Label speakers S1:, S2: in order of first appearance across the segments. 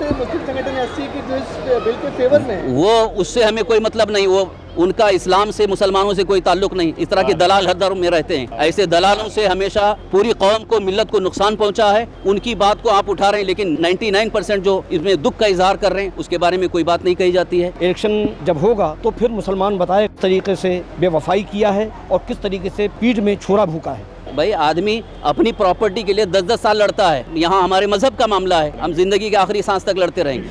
S1: से मुस्लिम संगठन एससी की जो इस बिल के फेवर में है।
S2: वो उससे हमें कोई मतलब नहीं, वो उनका इस्लाम से मुसलमानों से कोई ताल्लुक नहीं। इस तरह के दलाल हर धर्म में रहते हैं। ऐसे दलालों से हमेशा पूरी कौम को, मिल्लत को नुकसान पहुंचा है। उनकी बात को आप उठा रहे हैं, लेकिन 99% जो इसमें दुख का इजहार कर रहे हैं उसके बारे में कोई बात नहीं कही जाती है।
S3: इलेक्शन जब होगा तो फिर मुसलमान बताए किस तरीके से बेवफाई किया है और किस तरीके से पीठ में छोरा भूका है।
S2: भाई आदमी अपनी प्रॉपर्टी के लिए 10-10 साल लड़ता है। यहाँ हमारे मजहब का मामला है, हम जिंदगी के आखिरी सांस तक लड़ते रहेंगे।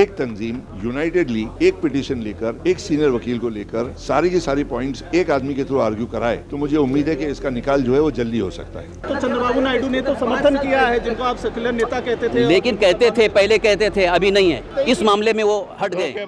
S4: एक तंजीम यूनाइटेडली एक पिटीशन लेकर, एक सीनियर वकील को लेकर सारी की सारी पॉइंट्स एक आदमी के थ्रू आर्ग्यू कराए तो मुझे उम्मीद है कि इसका निकाल जो है वो जल्दी हो सकता है।
S1: तो चंद्रबाबू नायडू ने तो समर्थन किया है, जिनको आप सेक्युलर नेता कहते थे।
S2: लेकिन कहते थे, पहले कहते थे, अभी नहीं है। इस मामले में वो हट गए।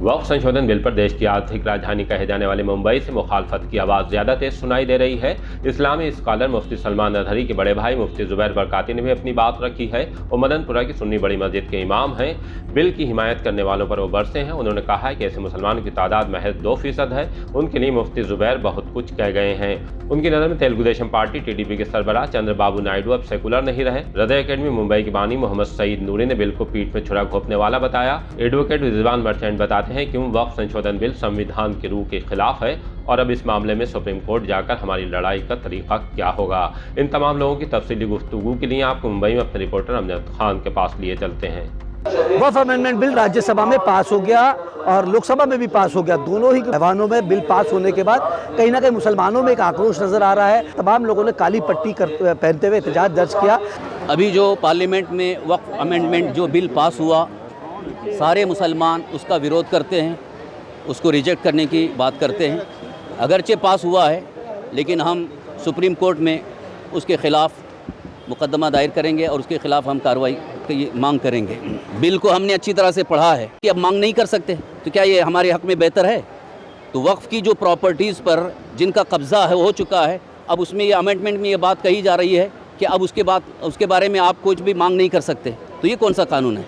S5: वक्फ संशोधन बिल पर देश की आर्थिक राजधानी कहे जाने वाले मुंबई से मुखालफत की आवाज़ ज़्यादा तेज सुनाई दे रही है। इस्लामी स्कॉलर मुफ्ती सलमान अजहरी के बड़े भाई मुफ्ती जुबैर बरकाती ने भी अपनी बात रखी है। वो मदनपुरा की सुन्नी बड़ी मस्जिद के इमाम हैं। बिल की हिमायत करने वालों पर वो बरसे हैं। उन्होंने कहा है कि ऐसे मुसलमानों की तादाद महज 2% है। उनके लिए मुफ्ती जुबैर बहुत कुछ कह गए हैं। उनकी नज़र में तेलुगु देशम पार्टी TDP के सरबराह चंद्रबाबू नायडू अब सेकुलर नहीं रहे। हृदय अकेडमी मुंबई के बानी मोहम्मद सईद नूरी ने बिल को पीठ में छुरा घोंपने वाला बताया। एडवोकेट रिजवान मर्चेंट बताते हैं कि वक्फ संशोधन बिल संविधान की रूह के खिलाफ है और अब इस मामले में सुप्रीम कोर्ट जाकर हमारी लड़ाई का तरीका क्या होगा। इन तमाम लोगों की तफसीली गुफ्तगू के लिए आपको मुंबई में अपने रिपोर्टर अमजद खान के पास लिए चलते हैं।
S3: वक्फ अमेंडमेंट बिल राज्यसभा में पास हो गया और लोकसभा में भी पास हो गया। दोनों ही ऐवानों में बिल पास होने के बाद कहीं ना कहीं मुसलमानों में एक आक्रोश नजर आ रहा है। तमाम लोगों ने काली पट्टी पहनते हुए एहतजाज दर्ज किया।
S2: अभी जो पार्लियामेंट में वक्फ अमेंडमेंट जो बिल पास हुआ, सारे मुसलमान उसका विरोध करते हैं, उसको रिजेक्ट करने की बात करते हैं। अगरचे पास हुआ है, लेकिन हम सुप्रीम कोर्ट में उसके ख़िलाफ़ मुकदमा दायर करेंगे और उसके ख़िलाफ़ हम कार्रवाई की मांग करेंगे। बिल को हमने अच्छी तरह से पढ़ा है कि अब मांग नहीं कर सकते, तो क्या ये हमारे हक़ में बेहतर है? तो वक्फ़ की जो प्रॉपर्टीज़ पर जिनका कब्ज़ा है हो चुका है, अब उसमें ये अमेंडमेंट में ये बात कही जा रही है कि अब उसके बारे में आप कुछ भी मांग नहीं कर सकते। तो ये कौन सा कानून है?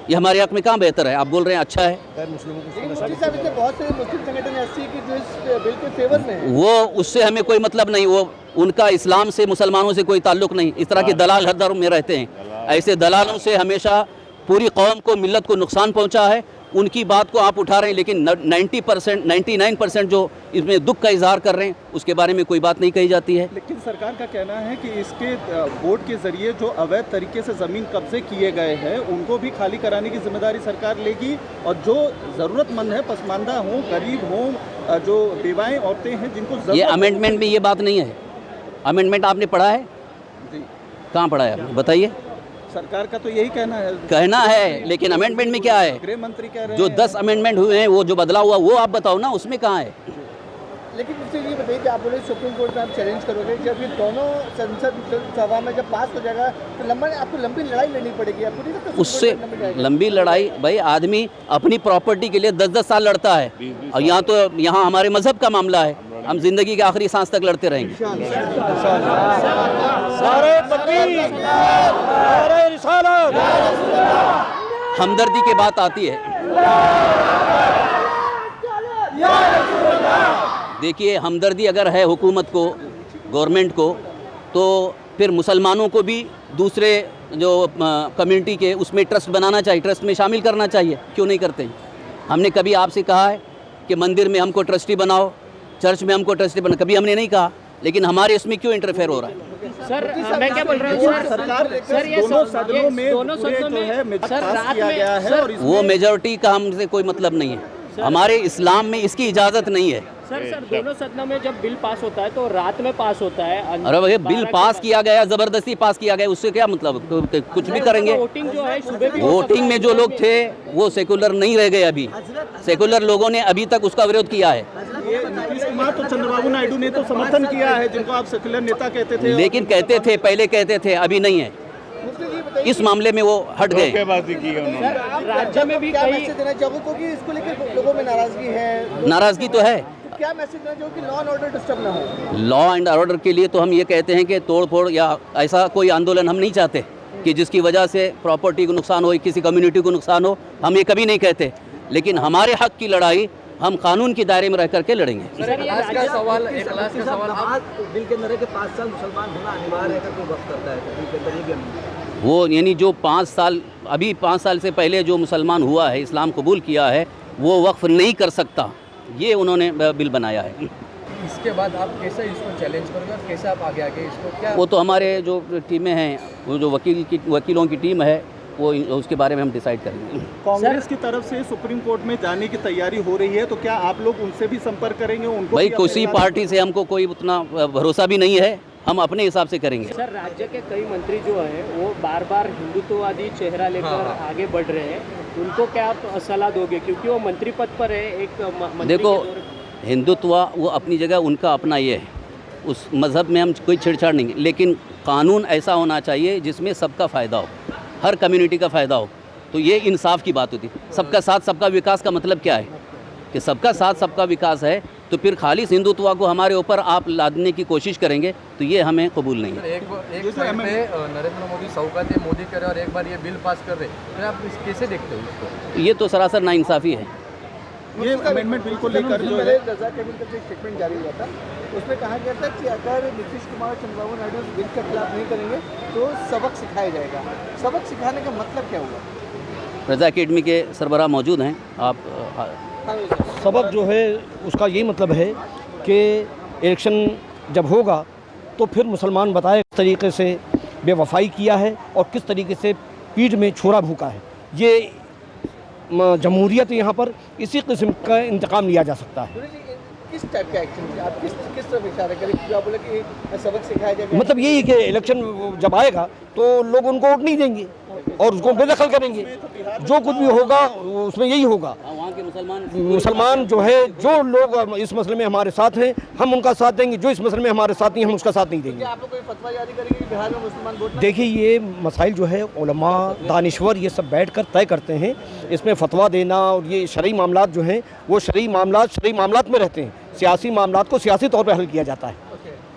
S2: ये हमारे हक़ में कहाँ बेहतर है? आप बोल रहे हैं अच्छा है।
S1: बहुत से मुस्लिम संगठन एससी की जो इस बिल के फेवर में है।
S2: वो उससे हमें कोई मतलब नहीं, वो उनका इस्लाम से मुसलमानों से कोई ताल्लुक नहीं। इस तरह के दलाल हर धर्म में रहते हैं। ऐसे दलालों से हमेशा पूरी कौम को, मिल्लत को नुकसान पहुंचा है। उनकी बात को आप उठा रहे हैं, लेकिन 99% जो इसमें दुख का इजहार कर रहे हैं उसके बारे में कोई बात नहीं कही जाती है।
S1: लेकिन सरकार का कहना है कि इसके बोर्ड के जरिए जो अवैध तरीके से ज़मीन कब्जे किए गए हैं उनको भी खाली कराने की जिम्मेदारी सरकार लेगी, और जो ज़रूरतमंद है, पसमानदा हों, गरीब हों, जो बेवाएं औरतें हैं जिनको
S2: ये अमेंडमेंट में ये बात नहीं है। अमेंडमेंट आपने पढ़ा है? कहाँ पढ़ा है आपने? बताइए।
S1: सरकार का तो यही
S2: कहना है, लेकिन अमेंडमेंट में क्या है?
S1: गृह मंत्री कह रहे
S2: जो
S1: हैं
S2: 10 अमेंडमेंट हुए हैं, वो जो बदला हुआ वो आप बताओ ना, उसमें कहाँ है?
S1: लेकिन इससे ये बताइए कि आप बोले सुप्रीम कोर्ट में आप चैलेंज करोगे, जब ये दोनों संसद सभा में जब पास हो जाएगा तो आपको लंबी लड़ाई लड़नी पड़ेगी। आपको नहीं लगता
S2: उससे लंबी लड़ाई? भाई आदमी अपनी प्रॉपर्टी के लिए 10-10 साल लड़ता है, और यहाँ हमारे मजहब का मामला है, हम जिंदगी के आखिरी सांस तक लड़ते रहेंगे। हमदर्दी की बात आती है। देखिए, हमदर्दी अगर है हुकूमत को, गवर्नमेंट को, तो फिर मुसलमानों को भी दूसरे जो कम्युनिटी के उसमें ट्रस्ट बनाना चाहिए, ट्रस्ट में शामिल करना चाहिए। क्यों नहीं करते? हमने कभी आपसे कहा है कि मंदिर में हमको ट्रस्टी बनाओ, चर्च में हमको ट्रस्टी बनाओ? कभी हमने नहीं कहा, लेकिन हमारे इसमें क्यों इंटरफेयर हो रहा है?
S6: सर मैं क्या बोल रहा हूँ, सरकार ये दोनों सदनों में सर रात में
S2: वो मेजॉरिटी का हमसे कोई मतलब नहीं है। हमारे इस्लाम में इसकी इजाज़त नहीं है।
S6: सर दोनों सदनों में जब बिल पास होता है तो रात में पास होता है।
S2: अरे भैया, बिल पास किया गया, ज़बरदस्ती पास किया गया, उससे क्या मतलब? कुछ भी करेंगे।
S6: वोटिंग जो है सुबह भी
S2: वोटिंग में जो लोग थे वो सेकुलर नहीं रह गए। अभी सेकुलर लोगों ने अभी तक उसका विरोध किया है।
S1: नीतीश कुमार तो चंद्रबाबू नायडू ने तो समर्थन किया है, जिनको आप सेकुलर नेता कहते थे।
S2: लेकिन कहते थे, पहले कहते थे, अभी नहीं है। इस मामले में वो हट गए।
S6: राज्य में भी
S1: क्या मैसेज देना चाहोगे, क्योंकि इसको लेकर लोगों में नाराजगी है?
S2: नाराजगी तो है।
S1: क्या मैसेज देना चाहोगे कि लॉ एंड ऑर्डर डिस्टर्ब ना हो?
S2: लॉ एंड ऑर्डर के लिए तो हम ये कहते हैं कि तोड़ फोड़ या ऐसा कोई आंदोलन हम नहीं चाहते कि जिसकी वजह से प्रॉपर्टी को नुकसान हो, किसी कम्युनिटी को नुकसान हो। हम ये कभी नहीं कहते, लेकिन हमारे हक की लड़ाई हम कानून के दायरे में रह करके लड़ेंगे।
S3: आज का सवाल आज बिल के अंदर है कि 5 साल मुसलमान होना अनिवार्य है, अगर कोई वक्त करता है तो बिल के अंदर ये भी अमल।
S2: वो यानी जो 5 साल अभी 5 साल से पहले जो मुसलमान हुआ है, इस्लाम कबूल किया है, वो वक्फ नहीं कर सकता, ये उन्होंने बिल बनाया है।
S7: इसके बाद आप कैसे इसको चैलेंज करोगे और कैसे आप आगे इसको क्या?
S2: वो तो हमारे जो टीमें हैं, वो जो वकीलों की टीम है, वो उसके बारे में हम डिसाइड करेंगे।
S1: कांग्रेस की तरफ से सुप्रीम कोर्ट में जाने की तैयारी हो रही है, तो क्या आप लोग उनसे भी संपर्क करेंगे? उनको
S2: भाई किसी पार्टी से हमको कोई उतना भरोसा भी नहीं है, हम अपने हिसाब से करेंगे।
S6: सर, राज्य के कई मंत्री जो हैं वो बार बार हिंदुत्ववादी चेहरा लेकर आगे बढ़ रहे हैं, उनको क्या आप सलाह दोगे? क्योंकि वो मंत्री पद पर है, एक मंत्री
S2: देखो, हिंदुत्व वो अपनी जगह उनका अपना ये है, उस मज़हब में हम कोई छेड़छाड़ नहीं, लेकिन कानून ऐसा होना चाहिए जिसमें सबका फ़ायदा हो, हर कम्युनिटी का फ़ायदा हो, तो ये इंसाफ की बात होती है। सबका साथ सबका विकास का मतलब क्या है कि सबका साथ सबका विकास है, तो फिर खालिस हिंदुत्व को हमारे ऊपर आप लादने की कोशिश करेंगे तो ये हमें कबूल नहीं है।
S7: एक साइड पे नरेंद्र मोदी सौगात है, मोदी करे और एक बार ये बिल पास कर रहे, तो आप कैसे देखते हो इसको?
S2: ये तो सरासर नाइंसाफ़ी है।
S1: ये अमेंडमेंट बिल को लेकर जो है
S8: रजा कैबिनेट का स्टेटमेंट जारी हुआ था, उसमें कहा गया था कि अगर नीतीश कुमार और चंद्रबाबू नायडू इस बिल के खिलाफ नहीं करेंगे तो सबक सिखाया जाएगा। सबक सिखाने का मतलब क्या हुआ?
S2: रजा अकेडमी के सरबराह मौजूद हैं, आप
S3: सबक जो है उसका यही मतलब है कि इलेक्शन जब होगा तो फिर मुसलमान बताए किस तरीके से बेवफाई किया है और किस तरीके से पीठ में छोरा भूका है। ये जमहूरियत यहाँ पर इसी किस्म का इंतकाम लिया जा सकता है।
S8: किस टाइप का एक्शन आप किस तरफ इशारा करें? क्योंकि आप बोले कि सबक सिखाया जाएगा,
S3: मतलब यही है कि इलेक्शन जब आएगा तो लोग उनको वोट नहीं देंगे और उसको बेदखल करेंगे। जो कुछ भी होगा उसमें यही होगा।
S2: वहाँ के
S3: मुसलमान जो है, जो लोग इस मसले में हमारे साथ हैं हम उनका साथ देंगे, जो इस मसले में हमारे साथ नहीं हम उसका साथ नहीं देंगे।
S8: आप लोग कोई फतवा जारी करेंगे कि बिहार में मुसलमान वोट?
S3: देखिए, ये मसाइल जो है उलमा दानिश्वर ये सब बैठकर तय करते हैं। इसमें फतवा देना और ये शरई मामलात जो हैं वो शरई मामलात में रहते हैं। सियासी मामलात को सियासी तौर पर हल किया जाता है।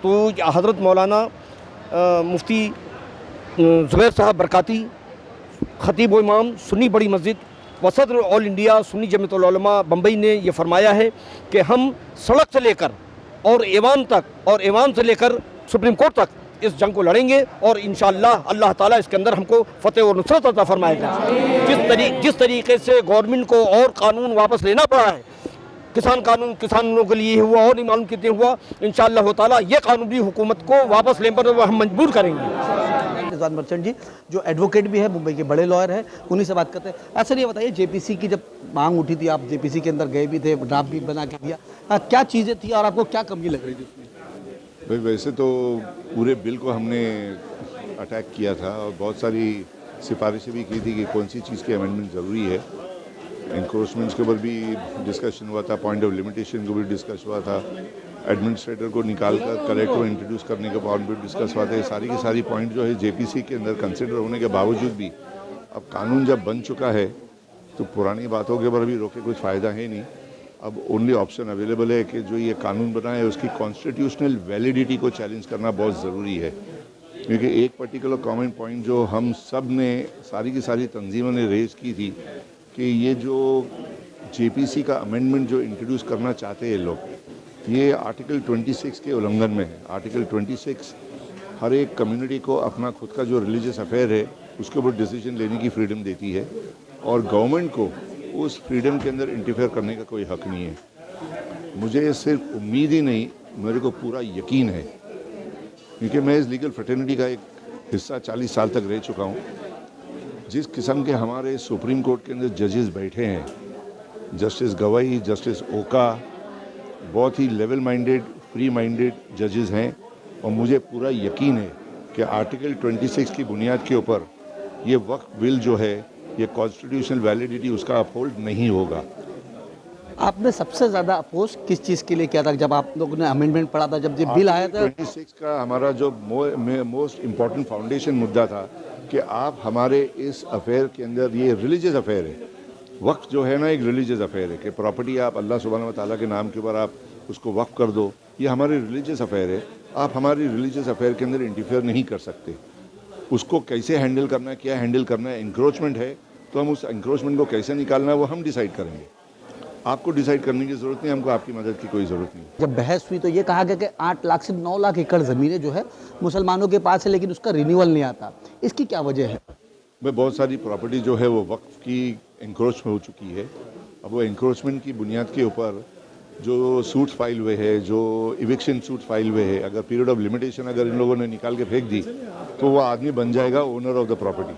S3: तो हज़रत मौलाना मुफ्ती ज़ुबैर साहब बरकाती, खतीब व इमाम सुन्नी बड़ी मस्जिद व सदर ऑल इंडिया सुन्नी जमीयतुल उलमा बम्बई ने ये फरमाया है कि हम सड़क से लेकर और ऐवान तक और ऐवान से लेकर सुप्रीम कोर्ट तक इस जंग को लड़ेंगे और इंशाअल्लाह अल्लाह ताला इसके अंदर हमको फतेह और नुसरत अता फरमाएगा। जिस तरीके से गवर्नमेंट को और कानून वापस लेना पड़ा है, किसान कानून किसानों के लिए हुआ और नहीं मालूम कितने हुआ, इंशाअल्लाह ताला ये कानून भी हुकूमत को वापस लेने पर हम मजबूर करेंगे। रिजवान मर्चेंट जी जो एडवोकेट भी है, मुंबई के बड़े लॉयर हैं, उन्हीं से बात करते हैं। सर, ये बताइए, जेपीसी की जब मांग उठी थी, आप जेपीसी के अंदर गए भी थे, ड्राफ्ट भी बना के दिया, क्या चीज़ें थी और आपको क्या कमी लग रही थी उसमें?
S4: भाई वैसे तो पूरे बिल को हमने अटैक किया था और बहुत सारी सिफारिशें भी की थी कि कौन सी चीज़ की अमेंडमेंट ज़रूरी है। इंक्रोचमेंट्स के ऊपर भी डिस्कशन हुआ था, पॉइंट ऑफ लिमिटेशन को भी डिस्कस हुआ था, एडमिनिस्ट्रेटर को निकाल कर कलेक्टर को इंट्रोड्यूस करने के पॉइंट भी डिस्कस हुआ था। ये सारी की सारी पॉइंट जो है जेपीसी के अंदर कंसिडर होने के बावजूद भी अब कानून जब बन चुका है तो पुरानी बातों के ऊपर भी रोके कुछ फ़ायदा है नहीं। अब ओनली ऑप्शन अवेलेबल है कि जो ये कानून बना है उसकी कॉन्स्टिट्यूशनल वैलिडिटी को चैलेंज करना बहुत ज़रूरी है, क्योंकि एक पर्टिकुलर कॉमन पॉइंट जो हम सब ने सारी की सारी तंजीमों ने रेज़ की थी कि ये जो जेपीसी का अमेंडमेंट जो इंट्रोड्यूस करना चाहते हैं लोग, ये आर्टिकल 26 के उल्लंघन में है। आर्टिकल 26 हर एक कम्युनिटी को अपना खुद का जो रिलीजियस अफेयर है उसके ऊपर डिसीजन लेने की फ्रीडम देती है और गवर्नमेंट को उस फ्रीडम के अंदर इंटरफेयर करने का कोई हक नहीं है। मुझे सिर्फ उम्मीद ही नहीं, मेरे को पूरा यकीन है, क्योंकि मैं इस लीगल फ्रेटर्निटी का एक हिस्सा 40 साल तक रह चुका हूँ। जिस किस्म के हमारे सुप्रीम कोर्ट के अंदर जजेस बैठे हैं, जस्टिस गवाई, जस्टिस ओका, बहुत ही लेवल माइंडेड, फ्री माइंडेड जजेस हैं और मुझे पूरा यकीन है कि आर्टिकल 26 की बुनियाद के ऊपर ये वक्फ बिल जो है, ये कॉन्स्टिट्यूशनल वैलिडिटी उसका अपहोल्ड नहीं होगा।
S3: आपने सबसे ज़्यादा अपोज किस चीज़ के लिए किया था जब आप लोगों ने अमेंडमेंट पढ़ा था, जब ये बिल आया था?
S4: 26 का हमारा जो मोस्ट इम्पॉर्टेंट फाउंडेशन मुद्दा था कि आप हमारे इस अफेयर के अंदर, ये रिलीजियस अफेयर है, वक्फ जो है ना एक रिलीजियस अफेयर है कि प्रॉपर्टी आप अल्लाह सुब्हानहू व तआला के नाम के ऊपर आप उसको वक्फ कर दो, ये हमारी रिलीजियस अफेयर है। आप हमारी रिलीजियस अफेयर के अंदर इंटरफेयर नहीं कर सकते। उसको कैसे हैंडल करना है, क्या हैंडल करना है, इंक्रोचमेंट है तो हम उस इंक्रोचमेंट को कैसे निकालना है वो हम डिसाइड करेंगे। आपको डिसाइड करने की ज़रूरत नहीं, हमको आपकी मदद की कोई ज़रूरत नहीं।
S3: जब बहस हुई तो ये कहा गया कि 8 लाख से 9 लाख एकड़ ज़मीनें जो है मुसलमानों के पास है, लेकिन उसका रिन्यूअल नहीं आता। इसकी क्या वजह है?
S4: मैं बहुत सारी प्रॉपर्टी जो है वो वक्फ की इंक्रोच हो चुकी है। अब वो इंक्रोचमेंट की बुनियाद के ऊपर जो सूट्स फाइल हुए हैं, जो इविक्शन सूट्स फाइल हुए हैं, अगर पीरियड ऑफ लिमिटेशन अगर इन लोगों ने निकाल के फेंक दी तो वो आदमी बन जाएगा ओनर ऑफ द प्रॉपर्टी,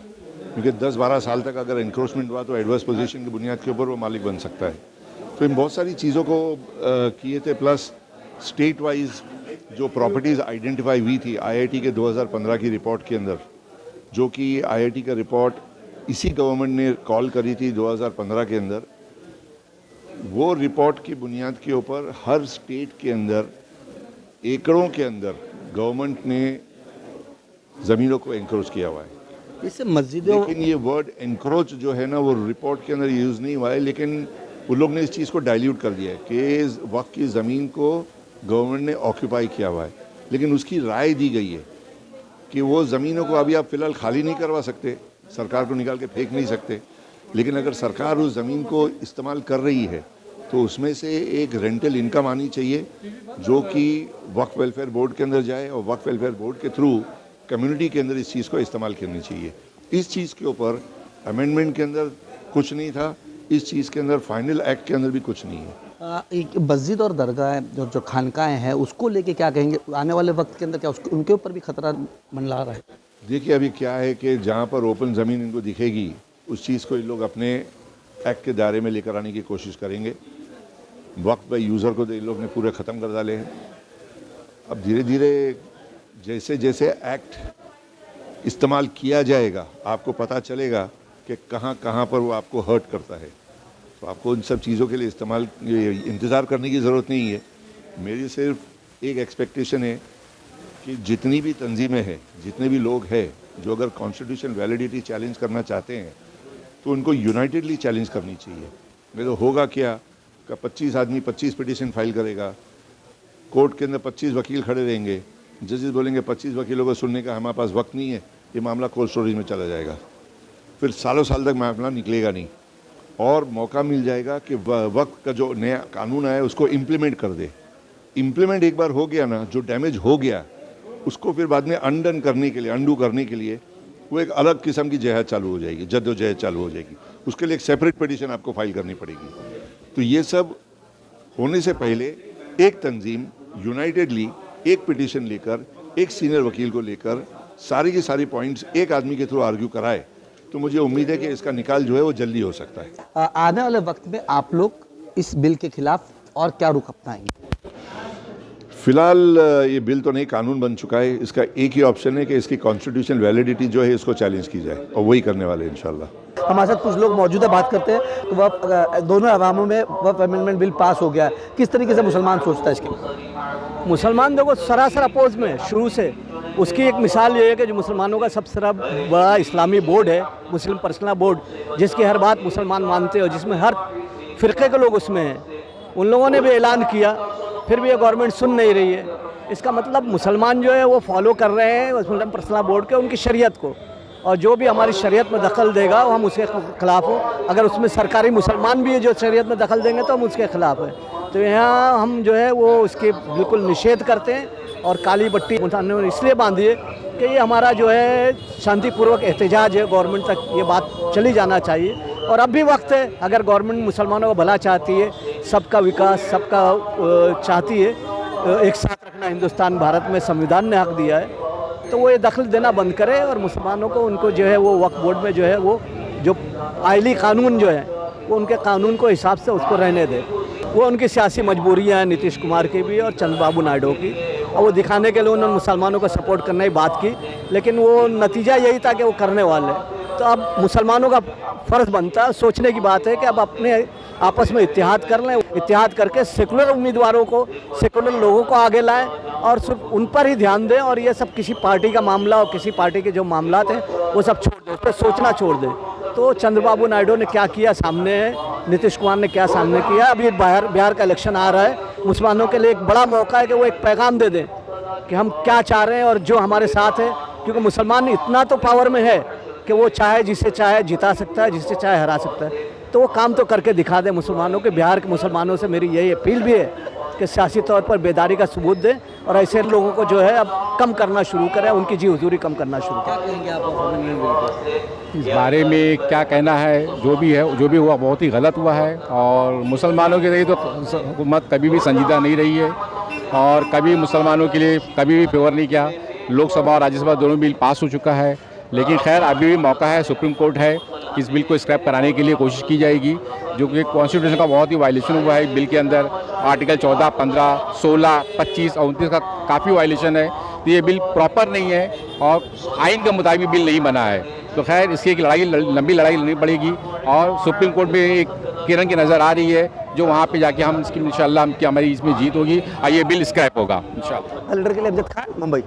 S4: क्योंकि 10-12 साल तक अगर इंक्रोचमेंट हुआ तो एडवर्स पोजीशन की बुनियाद के ऊपर वो मालिक बन सकता है। तो इन बहुत सारी चीज़ों को किए थे, प्लस स्टेट वाइज जो प्रॉपर्टीज़ आइडेंटिफाई हुई थी IIT के 2015 की रिपोर्ट के अंदर, जो कि IIT का रिपोर्ट इसी गवर्नमेंट ने कॉल करी थी 2015 के अंदर, वो रिपोर्ट की बुनियाद के ऊपर हर स्टेट के अंदर एकड़ों के अंदर गवर्नमेंट ने ज़मीनों को एनक्रोच किया हुआ है।
S3: इससे मस्जिदों,
S4: लेकिन ये वर्ड एनक्रोच जो है ना वो रिपोर्ट के अंदर यूज़ नहीं हुआ है, लेकिन उन लोग ने इस चीज़ को डाइल्यूट कर दिया है कि वक्त की ज़मीन को गवर्नमेंट ने ऑक्यूपाई किया हुआ है, लेकिन उसकी राय दी गई है कि वो ज़मीनों को अभी आप फ़िलहाल खाली नहीं करवा सकते, सरकार को निकाल के फेंक नहीं सकते, लेकिन अगर सरकार उस ज़मीन को इस्तेमाल कर रही है तो उसमें से एक रेंटल इनकम आनी चाहिए जो कि वक्फ वेलफेयर बोर्ड के अंदर जाए और वक्फ वेलफेयर बोर्ड के थ्रू कम्युनिटी के अंदर इस चीज़ को इस्तेमाल करनी चाहिए। इस चीज़ के ऊपर अमेंडमेंट के अंदर कुछ नहीं था, इस चीज़ के अंदर फाइनल एक्ट के अंदर भी कुछ नहीं है।
S3: एक मस्जिद और दरगाह जो खानकाएँ हैं उसको लेके क्या कहेंगे? आने वाले वक्त के अंदर क्या उनके ऊपर भी खतरा मंडरा रहा है?
S4: देखिए अभी क्या है कि जहाँ पर ओपन ज़मीन इनको दिखेगी उस चीज़ को इन लोग अपने एक्ट के दायरे में लेकर आने की कोशिश करेंगे। वक्त बाई यूज़र को इन लोग ने पूरे ख़त्म कर डाले हैं। अब धीरे धीरे जैसे जैसे एक्ट इस्तेमाल किया जाएगा आपको पता चलेगा कि कहाँ कहाँ पर वो आपको हर्ट करता है, तो आपको इन सब चीज़ों के लिए इंतज़ार करने की ज़रूरत नहीं है। मेरी सिर्फ एक एक्सपेक्टेशन है कि जितनी भी तंजीमें हैं, जितने भी लोग हैं जो अगर कॉन्स्टिट्यूशन वैलिडिटी चैलेंज करना चाहते हैं तो उनको यूनाइटेडली चैलेंज करनी चाहिए। नहीं तो होगा क्या कि 25 आदमी 25 पिटीशन फाइल करेगा, कोर्ट के अंदर 25 वकील खड़े रहेंगे, जजेस बोलेंगे 25 वकीलों को सुनने का हमारे पास वक्त नहीं है, ये मामला कोल्ड स्टोरेज में चला जाएगा, फिर सालों साल तक मामला निकलेगा नहीं और मौका मिल जाएगा कि वक्त का जो नया कानून आया उसको इम्प्लीमेंट कर दे। इम्प्लीमेंट एक बार हो गया ना, जो डैमेज हो गया उसको फिर बाद में अंडू करने के लिए वो एक अलग किस्म की जहद चालू हो जाएगी, जद्दोजहद चालू हो जाएगी। उसके लिए एक सेपरेट पिटीशन आपको फाइल करनी पड़ेगी। तो ये सब होने से पहले एक तंजीम यूनाइटेडली एक पिटीशन लेकर एक सीनियर वकील को लेकर सारी की सारी पॉइंट्स एक आदमी के थ्रू आर्ग्यू कराए तो मुझे उम्मीद है कि इसका निकाल जो है वो जल्दी हो सकता है।
S3: आने वाले वक्त में आप लोग इस बिल के खिलाफ और क्या रुख अपनाएंगे?
S4: फिलहाल ये बिल तो नहीं, कानून बन चुका है। इसका एक ही ऑप्शन है कि इसकी कॉन्स्टिट्यूशनल वैलिडिटी जो है इसको चैलेंज की जाए और वही करने वाले हैं इंशाल्लाह।
S3: हमारे साथ कुछ लोग मौजूदा बात करते हैं तो वह दोनों अवामों में वह अमेंडमेंट बिल पास हो गया है, किस तरीके से मुसलमान सोचता है इसके?
S6: मुसलमान देखो सरासर अपोज में शुरू से। उसकी एक मिसाल ये है कि जो मुसलमानों का सबसे बड़ा इस्लामी बोर्ड है, मुस्लिम पर्सनल बोर्ड, जिसकी हर बात मुसलमान मानते हो, जिसमें हर फ़िरक़े के लोग उसमें हैं, उन लोगों ने भी ऐलान किया, फिर भी ये गवर्नमेंट सुन नहीं रही है। इसका मतलब मुसलमान जो है वो फॉलो कर रहे हैं मुस्लिम पर्सनल बोर्ड के, उनकी शरीयत को, और जो भी हमारी शरीयत में दखल देगा वो हम उसके ख़िलाफ़ हो। अगर उसमें सरकारी मुसलमान भी है जो शरीयत में दखल देंगे तो हम उसके ख़िलाफ़ है। तो यहाँ हम जो है वो उसके बिल्कुल निषेध करते हैं और काली बट्टी इसलिए बांधी है कि ये हमारा जो है शांतिपूर्वक एहतजाज है, गवर्नमेंट तक ये बात चली जाना चाहिए। और अब भी वक्त है, अगर गवर्नमेंट मुसलमानों का भला चाहती है, सबका विकास सबका चाहती है, एक साथ रखना हिंदुस्तान भारत में संविधान ने हक दिया है, तो वो ये दखल देना बंद करे और मुसलमानों को उनको जो है वो वक्फ बोर्ड में जो है वो जो आइली कानून जो है वो उनके कानून को हिसाब से उसको रहने दे। वो उनकी सियासी मजबूरियाँ हैं, नीतीश कुमार की भी और चंद्रबाबू नायडू की, और वो दिखाने के लिए उन्होंने मुसलमानों को सपोर्ट करने की बात की, लेकिन वो नतीजा यही था कि वो करने वाले। तो अब मुसलमानों का फ़र्ज़ बनता है, सोचने की बात है कि अब अपने आपस में इत्तेहाद कर लें, इत्तेहाद करके सेकुलर उम्मीदवारों को, सेकुलर लोगों को आगे लाएं और सिर्फ उन पर ही ध्यान दें, और ये सब किसी पार्टी का मामला और किसी पार्टी के जो मामलात हैं वो सब छोड़ दें, उस पर सोचना छोड़ दें। तो चंद्रबाबू नायडू ने क्या किया सामने है, नीतीश कुमार ने क्या सामने किया। अभी बिहार का इलेक्शन आ रहा है, मुसलमानों के लिए एक बड़ा मौका है कि वो एक पैगाम दे दें कि हम क्या चाह रहे हैं और जो हमारे साथ है, क्योंकि मुसलमान इतना तो पावर में है कि वो चाहे जिसे चाहे जिता सकता है, जिसे चाहे हरा सकता है। तो वो काम तो करके दिखा दें मुसलमानों के। बिहार के मुसलमानों से मेरी यही अपील भी है कि सियासी तौर पर बेदारी का सबूत दें और ऐसे लोगों को जो है अब कम करना शुरू करें, उनकी जी हुजूरी कम करना शुरू करें।
S3: क्या कहेंगे आप अमेंडमेंट बिल पर?
S9: इस बारे में क्या कहना है, जो भी हुआ बहुत ही गलत हुआ है और मुसलमानों के लिए तो हुकूमत कभी भी संजीदा नहीं रही है और कभी मुसलमानों के लिए कभी भी फेवर नहीं किया। लोकसभा और राज्यसभा दोनों बिल पास हो चुका है, लेकिन खैर अभी भी मौका है, सुप्रीम कोर्ट है, इस बिल को स्क्रैप कराने के लिए कोशिश की जाएगी, जो कि कॉन्स्टिट्यूशन का बहुत ही वायलेशन हुआ है। बिल के अंदर आर्टिकल 14, 15, 16, 25 और 29 का काफ़ी वायलेशन है, तो ये बिल प्रॉपर नहीं है और आइन के मुताबिक बिल नहीं बना है। तो खैर इसकी एक लंबी लड़ाई लड़नी पड़ेगी और सुप्रीम कोर्ट में एक किरण की नज़र आ रही है, जो वहाँ पे जाके हम इसकी इंशाल्लाह हमारी इसमें जीत होगी और ये बिल स्क्रैप होगा इंशाल्लाह।
S3: लीडर के लिए अमजद खान, मुंबई।